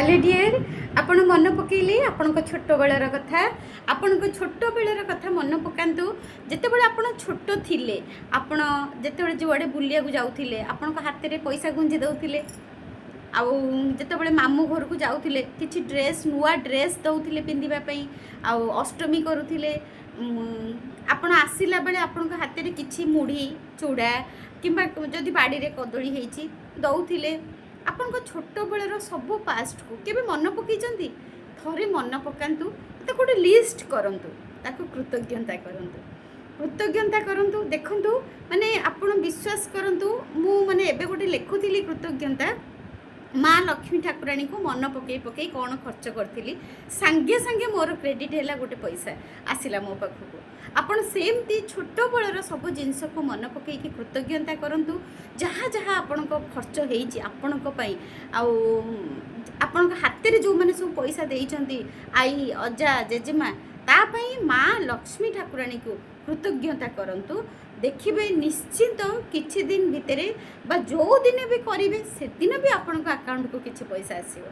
Hello dear आपण मन पकईले आपण छोट बेलर कथा आपण छोट बेलर कथा मन पकातु जितेबाला आपण छोट थिले आपण जितेबाला जुआड़े बुलिया जाऊे आपण हाथ में पैसा गुंजी दौले आउ जितेबाला मामू घर को जाऊे कि ड्रेस नुआ ड्रेस दौले पिंधापी आउ अष्टमी करुले आपण आसला बेले आपण हाथ में किसी मुढ़ी चूड़ा किंबा जदि बाड़ी रे कदली होती दौले आपण छोट बेलर सब पास्ट को केबे मन पकईचंती थरे मन पकातु तो गोटे लिस्ट करंतु ताको कृतज्ञता करंतु देखंतु माने आपण विश्वास करंतु मु माने एबे गोटे लेखुथिली कृतज्ञता माँ लक्ष्मी ठाकुराणी को मन पकई पकई कौन खर्च करी सांगे सांगे मोर क्रेडिट है गोटे पैसा आसला मो पाखक आपण सेमती छोट बेलर सब जिनस को मन पकई कृतज्ञता करंतु जहाँ जहाँ आपण खर्च होती आपण आपण हाथ में जो मैंने सब पैसा देइचंती आई अजा जेजेमा तापाई माँ लक्ष्मी ठाकुराणी को कृतज्ञता करंतु देखिए निश्चिंत किछि दिन भितरे बा जो दिन भी करेंगे से दिन भी आपण अकाउंट को किछि पैसा आसीबो।